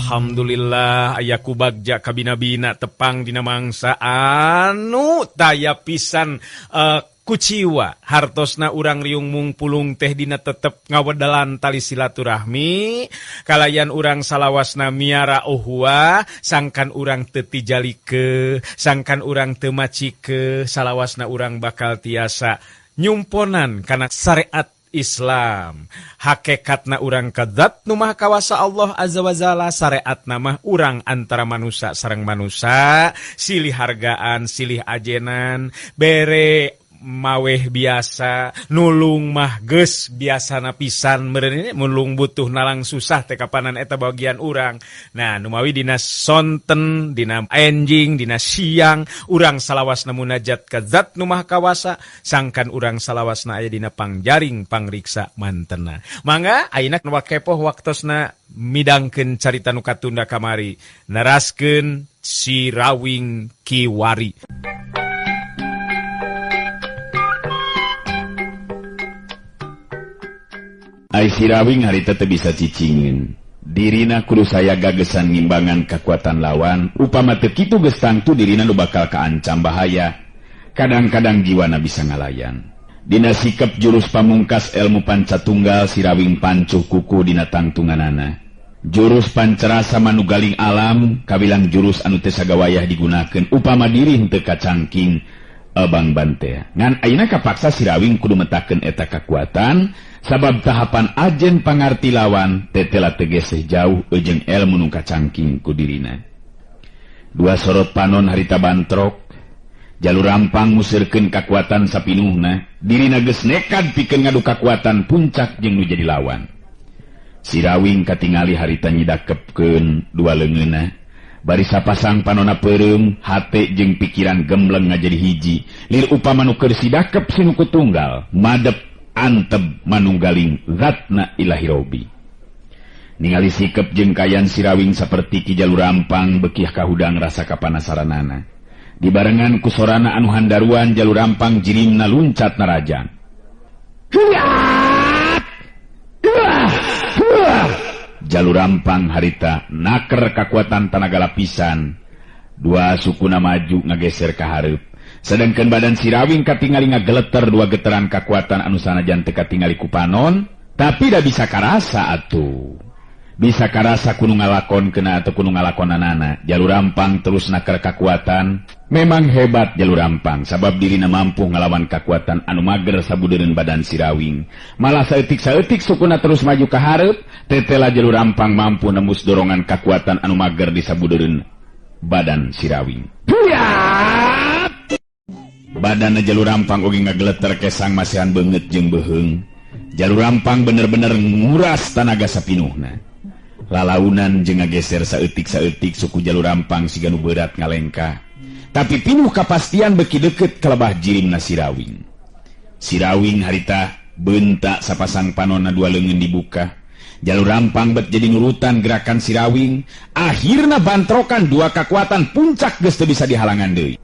Alhamdulillah ayaku bagja kabina-bina tepang dina mangsa anu taya pisan kuciwa hartosna urang riung mungpulung teh dina tetep ngawedalan tali silaturahmi kalayan urang salawasna miara uhwa sangkan urang teu tijalike sangkan urang teu macike salawasna urang bakal tiasa nyumponan kana syariat Islam. Hakikatna urang kadat nu maha kawasa Allah azza wa jalla, syariatna mah urang antara manusia sareng manusia, silih hargaan, silih ajenan, bere maweh biasa, nulung mah geus biasana pisan meureun mulung butuh nalang susah teh kapanan eta bagian urang. Nah, nu mawi dina sonten, dina enjing, dina siang, urang salawasna munajat ka Zat nu Maha Kawasa, sangkan urang salawasna aya dina pangjaring pangriksa mantenna. Mangga ayeuna wakepoh waktosna midangkeun carita nu katunda kamari, naraskeun si Rawing Kiwari. Ai si Rawing harita teu bisa cicingin. Dirina kudu saya gagesan ngimbangan kekuatan lawan, upama teu kitu geus tangtu dirina nu bakal kaancam bahaya. Kadang-kadang jiwana bisa ngalayan. Dina sikep jurus pamungkas ilmu pancatunggal si Rawing pancuh kuku dina tangtunganana. Jurus pancerasa manugaling alam kabilang jurus anu teu sagawayah digunakeun upama diri henteu kacangking abang bante. Ngan ayeuna kapaksa si Rawing kudu metakeun eta kekuatan. Sabab tahapan ajen pangarti lawan tetela tegeseh jauh ujeng ilmu nu kacangking ku dirina. Dua sorot panon harita bantrok, jalur rampang musirkeun kakuatan sapinuhna, dirina geus nekad pikeun ngadu kakuatan puncak jeung nu jadi lawan. Si Rawing katingali harita nyidakepkeun dua leungeunna, bari sapasang panonna peureum, hate jeung pikiran gembleng ngajadi hiji, lir upama nu keur sidakep sinuku tunggal, madep anteb manunggaling zatna ilahi robi. Ningali sikep jeung kayan si Rawing saperti ki jalur rampang bekih kahudang rasa kapanasaranana. Dibarengan ku sorana anu handaruan jalur rampang jirimna luncat narajang. Jalur rampang harita naker kakuatan tanaga lapisan. Dua sukuna maju ngageser ka hareup. Sedangkan badan si Rawing katingali ngageleter dua getaran kakuatan anu sanajan teu katingali ku panon, tapi da bisa karasa atuh. Bisa karasa kudu ngalakonkeun atau kudu ngalakonanana. Jalur rampang terus naker kakuatan. Memang hebat jalur rampang sabab dirina mampu ngalawan kakuatan anu mager sabudeureun badan si Rawing. Malah saeutik-saeutik sukuna terus maju ka hareup, tetela jalur rampang mampu nembus dorongan kakuatan anu mager di sabudeureun badan si Rawing. Badanna jalur rampang oge ngageleter kesang masihan beungeut jeung beheung. Jalur rampang bener-bener nguras tanaga sapinuhna. Lalaunan jeung ngageser saeutik-saeutik suku jalur rampang siga nu berat ngalengka. Tapi pinuh kapastian beki deukeut kalebah jirimna si Rawing. Si Rawing harita beuntak sapasang panonna dua leungeun dibuka. Jalur rampang bet jadi nurutan gerakan si Rawing. Akhirna bantrokan dua kekuatan puncak geus teu bisa dihalangan deui.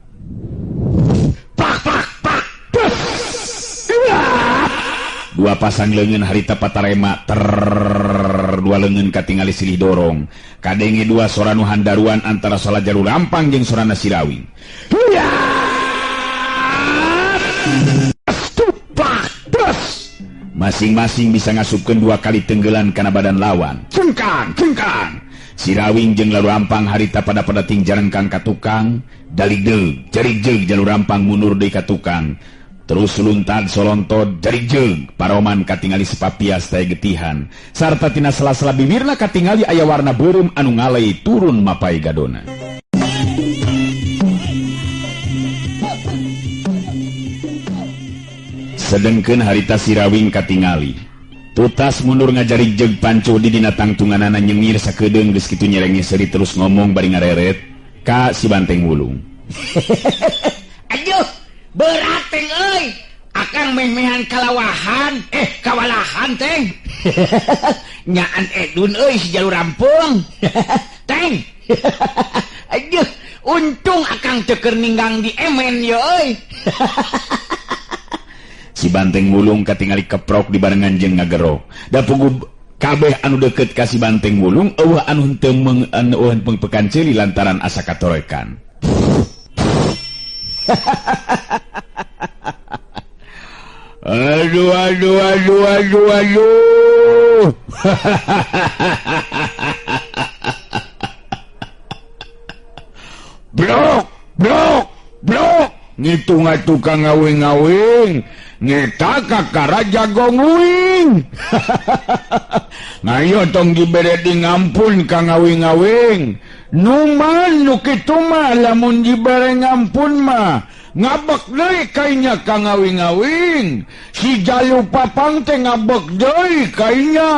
Dua pasang leungeun harita patarema dua leungeun katingali silih dorong. Kadenge dua sora nu handaruan antara sola jalur rampang jeung sorana si Rawing. Masing-masing bisa ngasupkeun dua kali tenggelan kana badan lawan. Cengkang, cengkang. Si Rawing jeung jalur rampang harita pada ting jarengkang ka tukang. Daligdeug, jarig-jeug jalur rampang mundur deui ka tukang. Terus luntad solontod jarig-jeug paroman katingali sepapias taya getihan. Sarta tina sela-sela bibirna katingali aya warna beureum anu ngalei turun mapai gadona. Sedengkeun harita si Rawing katingali. Tutas mundur ngajarig-jeug pancuh di dina tangtunganana nyengir sakedeung geus kitu nyerenge seuri terus ngomong bari ngareret ka si Banteng Wulung. Aduh, berat teng euy. Akang meh-mehan kalawahan, kawalahan teng. Nyaan Edun euy si jalur rampung. Teng. Aduh, untung akang teu keur ninggang di emen ye euy. Si Banteng Wulung katingali keprok di barengan jeung ngagero. Da pugu kabeh anu deket kasih banteng wulung eueuh anu henteu pekan ceuli lantaran asa katorekan. Aduh. Blok. Ngitung tukang ngawing-ngawing. Ngeta kakara jago nguing. Ngayo tong dibere di ngampun ka ngawing-ngawing. Numan nu kitu mah lamun dibere ngampun mah. Ngabek deui kainya ka ngawing-ngawing. Si Jalu Papang teh ngabek deui kainya.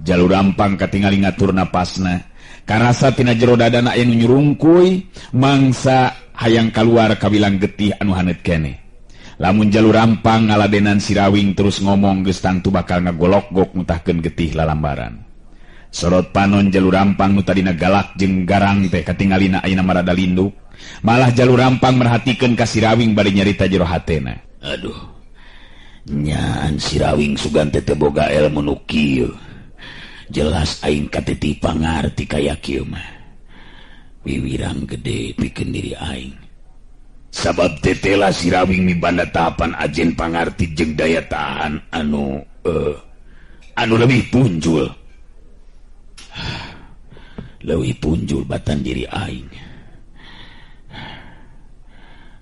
Jalu Rampang katingali ngatur napasna. Karasa tina jero dadana aya nu nyurungkuy, mangsa hayang kaluar kawilang getih anu hanet keneh. Lamun Jalu Rampang ngaladenan si Rawing terus ngomong geus tangtu bakal ngagolok-gok mutahkeun getih lalambaran. Sorot panon Jalu Rampang nu tadina galak jeung garang teh katingalina ayeuna marada linduk. Malah Jalu Rampang merhatikeun ka si Rawing bari nyarita jero hatena. Aduh. Nyaan si Rawing sugan teh boga ilmu nu kieu. Jelas aing katiti pangarti kaya kieu mah. Wiwirang gede pikeun diri aing. Sabab tetela si Rawing mibanda tahapan ajen pangarti jeung daya tahan anu leuwih punjul. Leuwih punjul batan diri aing.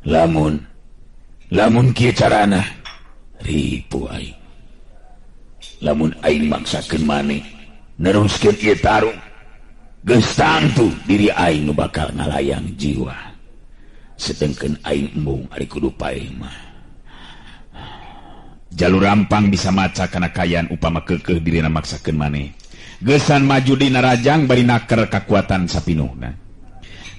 Lamun kieu carana ripu aing. Lamun aing maksakeun maneh neruskeun ieu tarung, geus tangtu diri aing nu bakal ngalayang jiwa. Sedengkeun aing embung ari kudu paeh mah. Jalu Rampang bisa maca kana kayan upama keukeuh dirina maksakeun maneh. Geusan maju dina rajang bari naker kakuatan sapinuhna.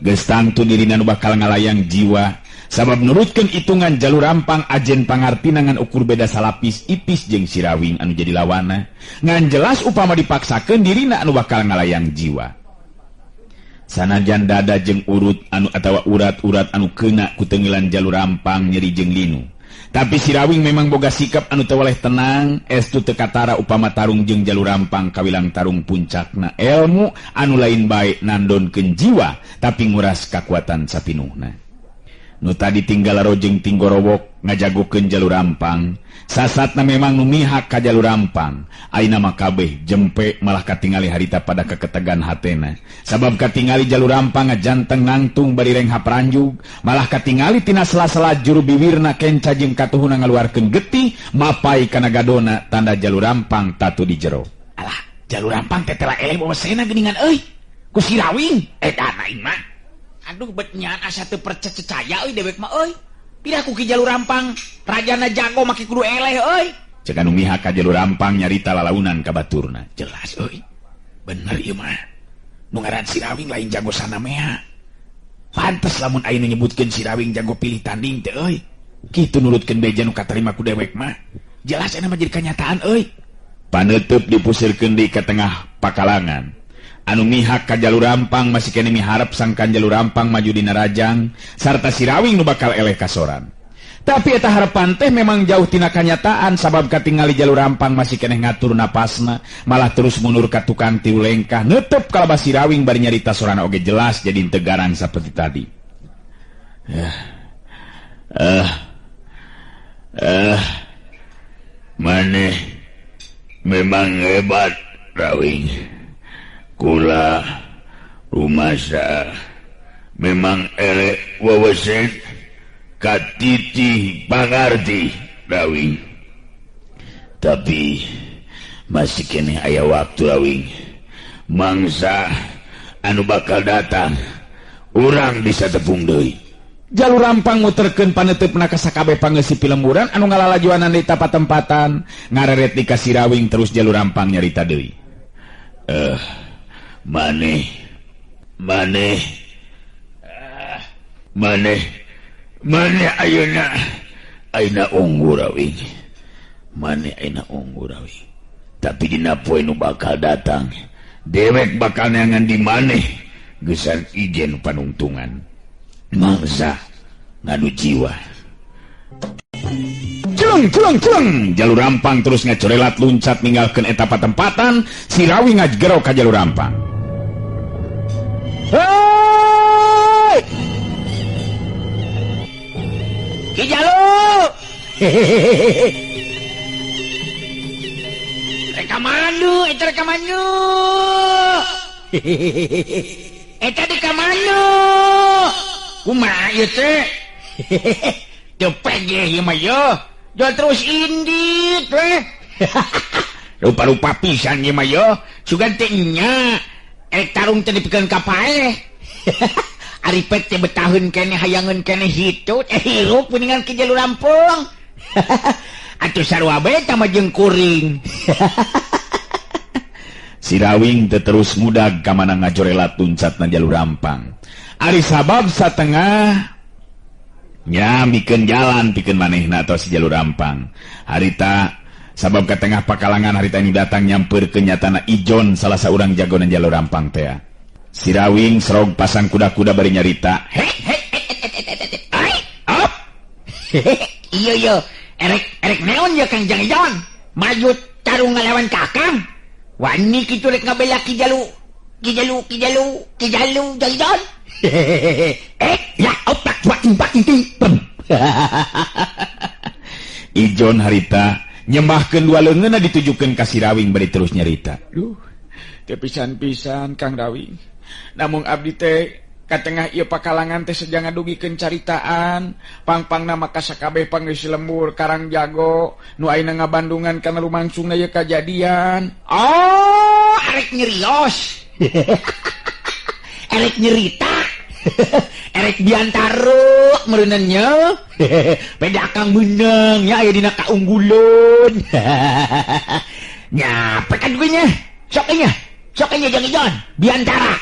Geus tangtu dirina nu bakal ngalayang jiwa. Sabab nurutkeun itungan Jalu Rampang ajen pangartina ngan ukur beda salapis ipis jeung si Rawing anu jadi lawana. Ngan jelas upama dipaksakeun dirina anu bakal ngalayang jiwa. Sanajan dada jeung urut anu atawa urat-urat anu keuna ku teungilan Jalu Rampang nyeri jeung linu. Tapi si Rawing memang boga sikap anu teu waleh tenang, estu teu katara upama tarung jeung Jalu Rampang kawilang tarung puncakna ilmu anu lain bae nandonkeun jiwa tapi nguras kakuatan sapinuhna. Nu tadi tinggal rojeng tinggorowok ngajagokeun Jalu Rampang, sasatna memang nu mihak ka Jalu Rampang. Ayeuna mah kabeh jempe malah katingali harita pada keketegan hatena. Sabab katingali Jalu Rampang ngajanteng nangtung bari reng hapranjug, malah katingali tina sela-sela juru biwirna kenca jeung katuhuna ngaluarkeun getih, mapai kana gadona tanda Jalu Rampang tatu di jero. Alah, Jalu Rampang teh tela eleh bawasena geuningan euy. Ku si Rawing edan aing mah. Aduh betnyaan asa teu percaya euy dewek mah euy. Pindah ku ki Jalu Rampang, rajana jago make kudu eleh euy. Ceuk anu mihak ka Jalu Rampang nyarita lalaunan ka baturna. Jelas euy. Bener ieu mah. Nu ngaran si Rawing lain jago sanamea. Pantes lamun ayeuna nyebutkeun si Rawing jago pilih tanding teh euy. Kitu nurutkeun beja nu katarima ku dewek mah. Jelas ena mah jadi kenyataan euy. Paneuteub dipusirkeun di ka tengah pakalangan. Anu mihak ka Jalu Rampang masih kene miharep sangkan Jalu Rampang maju dina rajang sarta si Rawing nu bakal eleh kasoran. Tapi eta harepan teh memang jauh tina kanyataan sabab katingali Jalu Rampang masih kene ngatur napasna malah terus mundur ka tukang tiu lengkah neuteup kalabah si Rawing bari nyarita sorana oge jelas jadi teu garang saperti tadi. Maneh memang hebat Rawing. Kula rumasa memang elek wawasan katiti pangarti Rawing. Tapi masih kene aya waktu Rawing. Mangsa anu bakal datang urang bisa tepung deui. Jalu Rampang muterkeun paneteupna ka sakabeh pangeussi pilemuran anu ngalalajuanan di tempat-tempatan ngareret di ka si Rawing terus Jalu Rampang nyarita deui. Maneh ayeuna unggul Rawing. Maneh ayeuna unggul Rawing. Tapi dina poe nu bakal datang, dewek bakal neangan di maneh geusaan ijen panungtungan. Mangsa ngadu jiwa. jalur rampang terus ngacorelat luncat ninggalkeun eta patempatan si Rawi ngajgero ka jalur rampang. Hei! Ki Jalu! Reka mandu, itu reka mandu. Eta di kamanu. Kumaha ieu teh? Teu pege ieu mah yo. Jual terus indit we. Rupa-rupa pisan ieu mah yo. Sugan teh nya. Tarung teh dipikeun ka paeh. Ari pet teh betaheun keneh hayangeun keneh hitu hirup kuningan ke jalur rampung. Atuh sarua bae tah mah jeung kuring. Si Rawing teu terus mudag ka mana ngajorelat tuncatna jalur rampang. Ari sabab satengah nya mikeun jalan pikeun manehna tos si jalur rampang. Harita sabab ka tengah pakalangan harita ini datang nyampeurkeun nyatana Ijon salah saurang jagoan jalur rampang teh. Si Rawing serog pasang kuda-kuda bari nyarita. Ai, op. Iya, erek neon ya Kang Jang Ijon. Maju tarung ngalawan Kakang. Wani kitu rek ngabela Ki Jalu. Jaidon. Ya, otak waking pem. Ijon harita nyembahkeun dua leungeunna ditujukeun ka si Rawing bari terus nyarita. Duh, teu pisan-pisan Kang Rawing. Namun abdi teh katengah ieu pakalangan teh sedang ngadugikeun caritaan, pang-pangna maka sakabeh panggeus lembur Karang Jago nu ayeuna ngabandungan kana lumangsungna ieu kajadian. Oh, arek nyerios. Erek nyerita. Erek diantaro meureunannya. Beda Kang beunang nya aya dina kaunggulun. Nya pekan gue nya. Sok nya Jang Ijon biantara.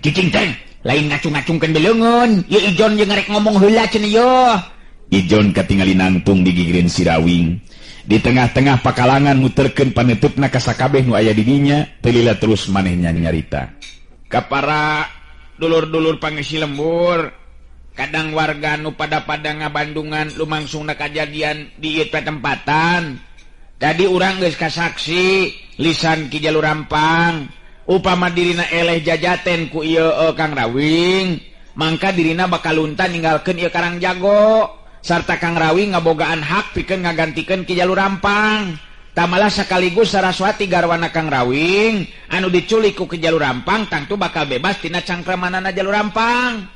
Cicing teh lain ngacung-ngacungkeun beleungeun. Ieu Ijon jeung ngarek ngomong heula cenah yo. Ijon katingali nangtung di gigireun si Rawing. Di tengah-tengah pakalangan muterkeun paneutupna ka sakabeh nu aya di dinya, teu lila terus manehnya nyarita. Ka para dulur-dulur pangisi lembur, kadang warga nu pada-pada ngabandungan lumangsungna kajadian di ieu tempatan. Tadi urang geus kasaksi lisan Ki Jalur Rampang, upama dirina eleh jajaten ku ieu Kang Rawing, mangka dirina bakal luntan ninggalkeun ieu Karang Jago, sarta Kang Rawing ngabogaan hak pikeun ngagantikeun Ki Jalur Rampang. Tamalah sakaligus Saraswati garwana Kang Rawing anu diculik ku Ki Jalur Rampang tangtu bakal bebas tina cangkramanana Jalur Rampang.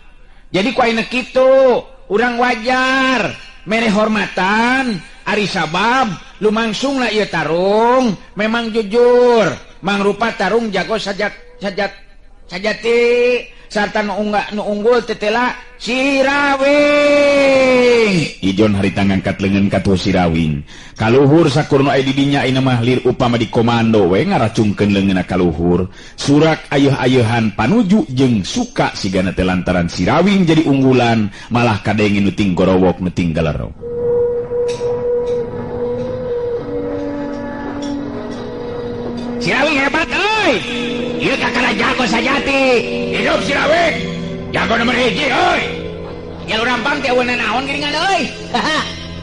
Jadi ku ayeuna kitu, urang wajar mere hormatan ari sabab lumangsungna ieu tarung memang jujur mangrupa tarung jago sajati sarta nu unggul tetela si Rawing. Ijon harita ngangkat leungeun ka tuh si Rawing. Kaluhur sakurna aya di dinya ayeuna mah lir upama di komando we ngaracungkeun leungeunna ka luhur. Surak ayeuh-ayeuhan panuju jeung suka sigana teh lantaran si Rawing jadi unggulan malah kadenge nu ting gorowok nu ting galerok. Si Rawing hebat euy. Ieu kakana jago sajati. Hidup si Rawing. Jago nomor 1 euy. Jalur Rampang teh eueun naon geuningan euy.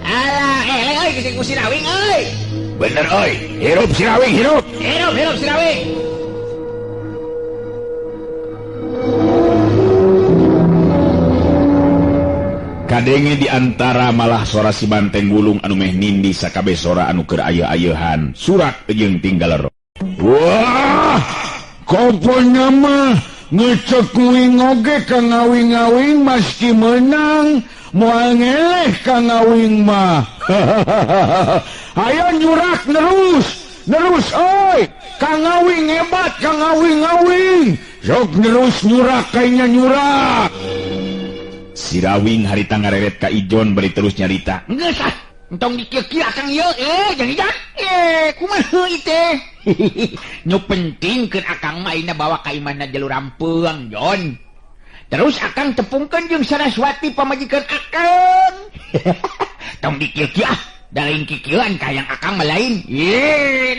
Alah, euy geus si Rawing euy. Bener euy. Hidup si Rawing, hidup. Hidup si Rawing. Kadenge di antara malah sora si banteng gulung anu meh nindi sakabeh sora anu keur ayeuh-ayeuhan surak jeung tinggal ro. Wah, koponya mah ngecek kuing oge ka ngawing-ngawing meski menang, moal ngeleh ka ngawing mah. Ayo nyurak nerus oi, ka ngawing hebat, ka ngawing-ngawing. Sok nerus nyurak kayaknya nyurak. Si Rawing harita ngareret ka Ijon bari terus nyarita. Geus ah, entong dikieu-kieu Kang ieu, jangan kumaha ieu teh? Nu penting keur Akang mah ayeuna bawa ka imahna Jalur Rampung, Jon. Terus Akang tepungkeun jeung Saraswati pamajikan Akang. Tong dikieu-kieu ah, da lain kikieuan ka yang Akang mah lain.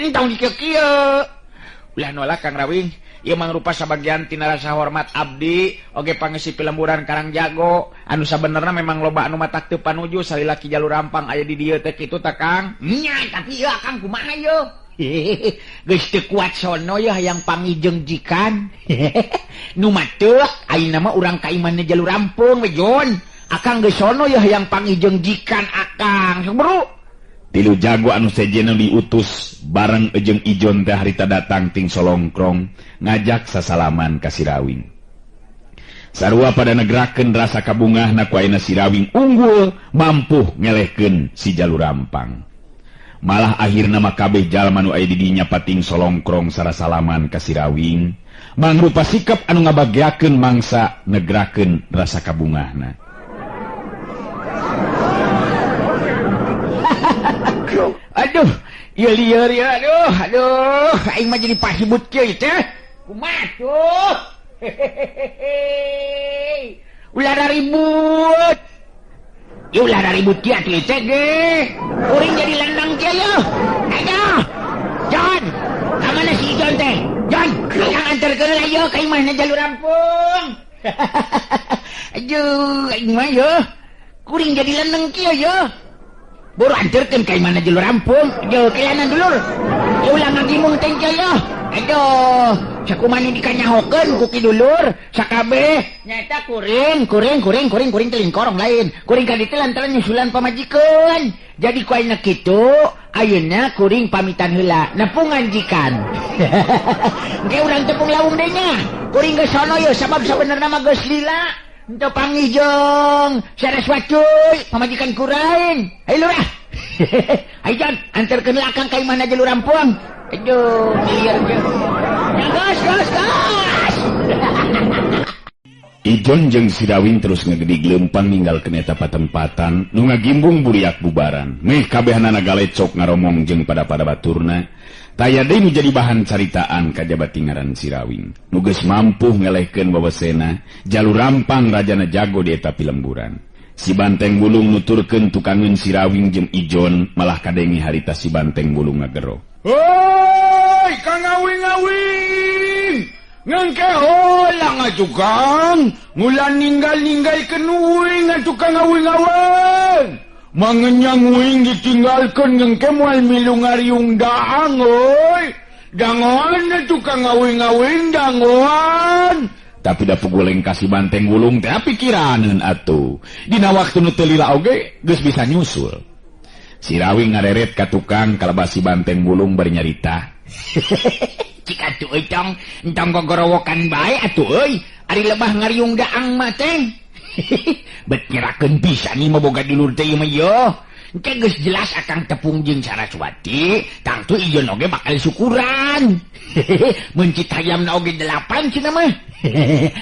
Entong dikieu-kieu. ulah nolak Kang Rawing. Ieu mangrupa sabagian tina rasa hormat abdi oge pangisi pilemburan Karang Jago. Anu sabenerna memang loba anu matak teu panuju salila Ki Jalur Rampang aya di dieu teh kitu tah Kang. Nya tapi ieu Kang kumaha ieu? Geus teu kuat sono ya hayang pangijeng jikan. Nu mah teu ayeuna mah urang ka imanna Jalur Rampung we Jon. Akang geus sono ya hayang pangijeng jikan akang. Bro. Tilu jago anu sejena diutus bareng Ejeng Ijon teh harita datang ting solongkrong ngajak sasalaman ka Sirawing. Sarua pada negrakeun rasa kabungahna ku ayeuna Sirawing unggul mampu ngelehkeun si Jalur Rampang. Malah akhirna mah kabeh jalma nu aya di dinya pating solongkrong sarasalaman ka Sirawing mangrupa sikap anu ngabageakeun mangsa negrakeun rasa kabungahna. Aduh, ieu lieur ya, aduh, aing mah jadi pasibut kieu teh. Kumaha tuh? Ulah ribut. Ya ulah ribut kieu atuh teh ge. Kuring jadi landang kieu ya. Aduh. Jon, ka mana si Jon teh? Jon, yang anterkeun lah yo ka imahna Jalur Rampung. Aduh, aing mah yo. Kuring jadi landang kieu ya. Buru anterkeun ka imahna Jalur Rampung. Yo kelanan dulur. Ya ulah ngagimung teh ya. Aduh, sakumaha dikanyahokeun ku ki dulur, sakabeh nyaeta kuring teuing korong lain. Kuring ka ditu lantaran nyusulan pamajikeun. Jadi ku ayeuna kitu, ayeuna kuring pamitan heula, nepungan jikan. Engke urang tepung lawung deui nya. Kuring geus sono ye sabab sabenerna mah geus lila. Henteu pangijeng, Saraswati, pamajikan kurain. Hai lurah. Hai Jon, anterkeun akang ka imahna Jalur Rampung. Aduh, liar ge. Ya gas. Ijon jeung Sirawing terus ngegedi gleumpang ninggalkeun eta patempatan nu ngagimbung buriak bubaran. Meh kabehna nagalecok ngaromong jeung pada baturna. Taya deui nu jadi bahan caritaan ka jabati ngaran Sirawing. Nu geus mampu ngelehkeun wawasena Jalur Rampang rajana jago di eta pilemburan. Si Banteng Bulung nuturkeun tukangeun Sirawing jeung Ijon malah kadengi harita si Banteng Bulung ngagero. Hoi, Kang Ngawing! Ngengke hola ngajukang, ngulan ninggal-ninggalkeun uing ngajukang ngawing-ngawing. Mangenyang uing ditinggalkeun ngengke moal milu ngariung daang, oi. Dangon ngajukang ngawing-ngawing dangon. Tapi da puguleng ka si Banteng Bulung teh pikiraneun atuh. Dina waktu nu teu lila oge geus bisa nyusul. Sirawing ngareret ka tukang kalebas si Banteng Bulung bari nyarita. Cik atuh euy tong, entong gogorowokan bae atuh euy. Ari lebah ngariung daang mah teh. Bet nyerakeun pisan ieu mah boga dulur teh ieu mah yo. Engke geus jelas akang tepung jeung Saraswati, tangtu Ijon oge bakal syukuran. Mun citayamna oge 8 cenah mah.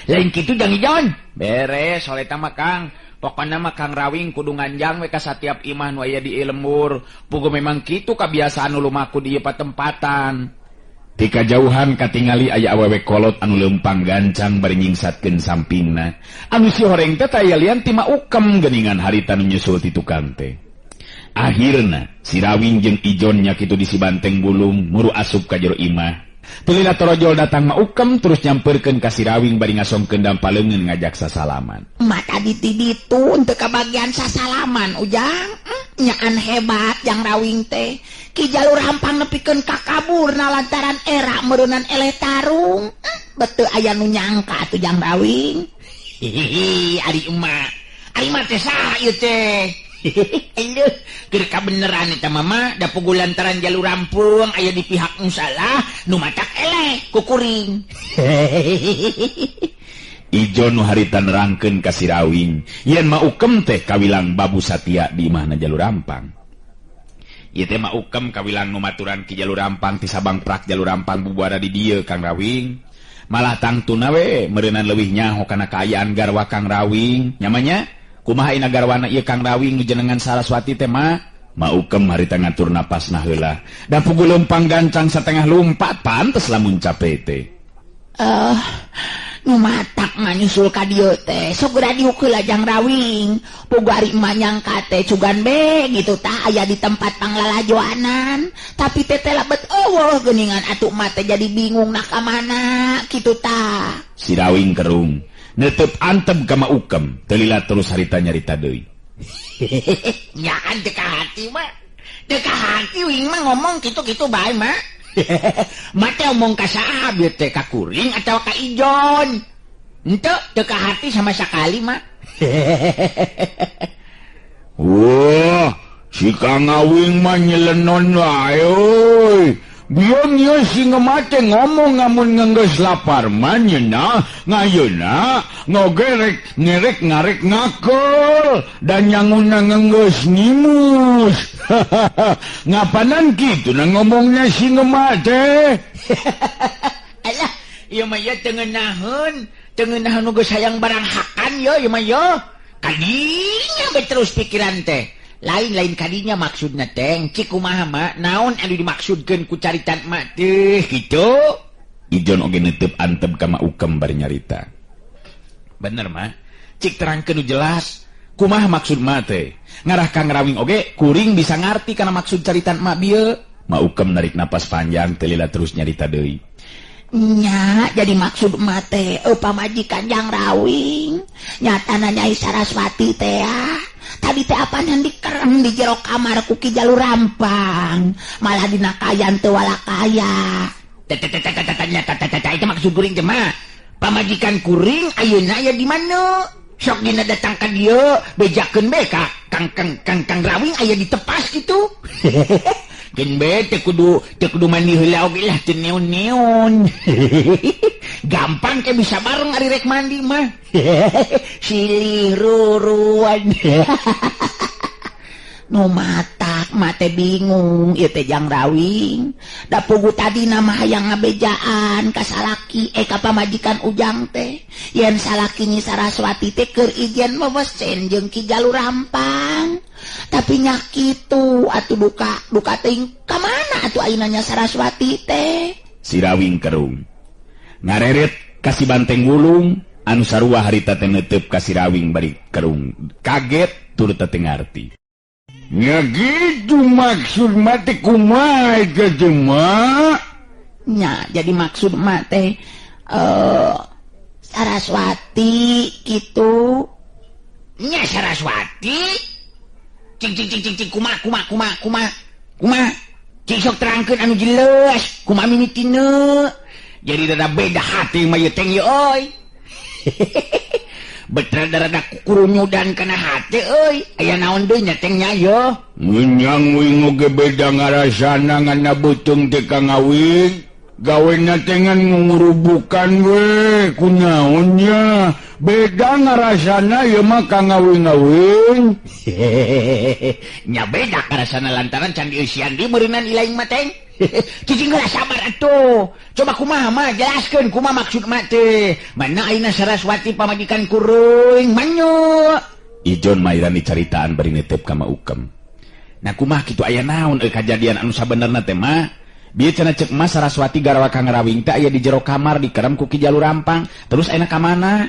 Lain kitu jang Ijon. Beres oleh ta mah Kang. Pokoknya mah Kang Rawing kudu nganjang we ka satiap imah nu aya di lembur. Puguh memang kitu kabiasaan nu lumaku di ieu patempatan. Ti kajauhan katingali aya awewe kolot anu leumpang gancang bari nyingsatkeun sampingna. Anu si horeng teh taya lian ti Maukem geuningan harita nu nyusul ti tukang teh. Akhirna Sirawing jeung Ijon nya kitu di si Banteng Bulung muru asup ka jero imah. Tulila torojol datang Maukem terus nyamperkeun ka Sirawing bari ngasongkeun dampaleungeun ngajak sasalaman. Mata ditu untuk kebagian sasalaman ujang. Nyaan hebat yang Rawing teh. Ki Jalur Rampang nepikeun ka kaburna lantaran era meureunnan eleh tarung. Betul aya nu nyangka atuh jang Rawing. Hihihi, ari emak teh saha ieu teh? Aduh, keur kabeneran eta mama da puguh lantaran Jalur Rampung aya di pihak nu salah nu matak eleh ku kuring. Ijon nu harita nerangkeun ka Sirawing yen Maukem teh kawilang Babu Satya di imahna Jalur Rampang. Ieu teh Maukem kawilang nu maturan ki Jalur Rampang ti sabang prak Jalur Rampang bubuara di dieu Kang Rawing. Malah tangtuna we meureunan leuwih nyaho kana kaayaan garwa Kang Rawing. Nyamanya kumaha ina garwana ieu Kang Rawing nu jenengan Saraswati teh mah? Maukem harita ngatur napasna heula. Da puguh leumpang gancang satengah lumpat pantes lamun capek teh. matak nyusul ka dieu teh segera diukeul Jang Rawing pugari emak nyangka teh cugan be gitu tah aya di tempat panglalajoanan tapi teh labet eueuh geuningan atuh emak teh jadi bingung nak ka mana kitu tah. Si Rawing kerung netep antep ka Maukem telila terus harita nyarita deui. Nyaan teu ka hati mah teu ka hati wing mah ngomong kitu-kitu bae mah. Mate omong ka saha bieu teh ka kuring atau ka ijon? Henteu teu ka hati sama sakali mah. Wah, si Kang Awing mah nyelenon wae euy. Bion ieu si ngemate ngomong ngamun ngenggeus lapar mah nyeunah ngayeuna ngogerek ngerek ngarek ngakel dan nyanguna ngenggeus ngimus. Ngapanan kitu na ngomongnya si ngemate? Alah, ieu mah ya teu ngeunaheun nu geus hayang barang hakan ieu mah yo. Kadinya be terus pikiran teh. Lain-lain kadinya maksudna teh cik kumaha mah naon anu dimaksudkeun ku caritan emak teh kitu. Ijon oge netep antep ka Maukem bari nyarita. Bener mah cik terangkeun nu jelas kumaha maksud emak teh. Ngarah Kang Rawing oge kuring bisa ngarti kana maksud caritan emak bieu. Maukem narik napas panjang telila terus nyarita deui. Nya jadi maksud emak teh pamajikan Jang Rawing nyatana Nyai Saraswati teh tadi teh apaan dikerem di jero kamar ku Ki Jalur Rampang malah dina kayan teu walakaya. Itu maksud kuring teh mah pamajikan kuring ayeuna aya di mana? Sok dina datang ka dieu bejakeun be ka Kang Rawing aya di tepas kitu. Gen be teu kudu mandi heula oge lah teu neon-neon. Gampang ke bisa bareng ari rek mandi mah. Silih ruruan. Nu matak mate bingung ieu teh Jang Rawing. Da pugu tadi nama hayang ngabejaan ka salaki ka pamajikan Ujang teh. Yen salaki Nyi Saraswati teh keur ijen mewesen jeung Ki Jalur Rampang. Tapi nya kitu atuh duka teuing ka mana atuh ayeuna Nya Saraswati teh. Si Rawing kerung ngareret ka si Banteng Wulung anu sarua harita teh netep ka si Rawing bari kerung kaget turut teu ngarti. Nya gitu maksud mate kumaha eta teh mak? Nya jadi maksud mak teh Saraswati gitu. Nya Saraswati? Cing kumaha? Cing sok terangkeun anu jelas kumaha mimitina. Jadi rada beda hati mah ieu teh euy. Rada kurunyudan kana hati euy. Aya naon deui nya teh nya yo? Menyang wing oge beda ngarasana ngana beuteung teh Kang Awing. Gawena teh ngan ngurubukan we kunaonnya. Beda ngarasana ieu mah Kang Awing-awing. Nya beda ngarasana lantaran can dieusian di meureunan ilaing mah teh. Cicing geus sabar atuh. Coba kumaha mah jelaskeun kumaha maksud mah teh. Mana ayeuna Saraswati pamajikan kuring manyo. Ijon mairani caritaan bari netep ka Maukem. Nah kumaha kitu aya naon kajadian anu sabenerna teh mah? Bieu cenah ceuk mah Saraswati garawa Kang Rawing teh aya di jero kamar dikerem ku Ki Jalur Rampang. Terus ayeuna ka mana?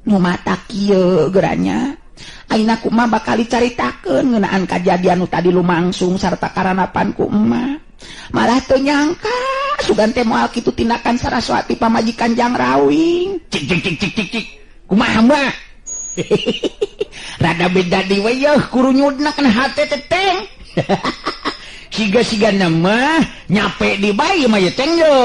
Nu matak kieu geuranya. Ayeuna kumaha bakal dicaritakeun ngeunaan kajadian nu tadi lumangsung sarta karanapan ku emak. Malah teu nyangka sugan teh moal kitu tindakan Saraswati pamajikan Jang Rawing. Cik. Kumaha mah? Rada beda di we yeuh kurunyudna kana hate teh teh. Siga-sigana mah nyape di bayi mah ye teh yo.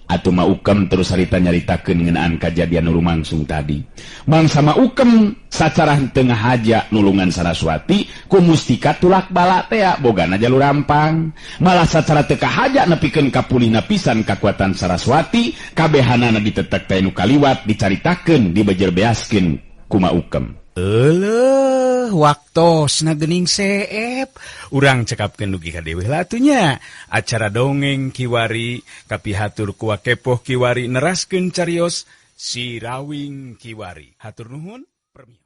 Atuh Maukem terus harita nyaritakeun ngeunaan kajadian nu lumangsung tadi. Mangsa Maukem sacara teu ngahaja nulungan Saraswati ku mustika tulak bala teh bogana Jalur Rampang. Malah sacara teu kahaja nepikeun kapulihna pisan kakuatan Saraswati, kabehanana ditetek teh nu kaliwat dicaritakeun dibejer beaskeun ku Maukem. Waktosna geuning seep urang cekapkeun dugi ka dewe lah atunya acara dongeng Kiwari kapihatur ku Wakepoh Kiwari neraskeun carios Si Rawing Kiwari hatur nuhun permi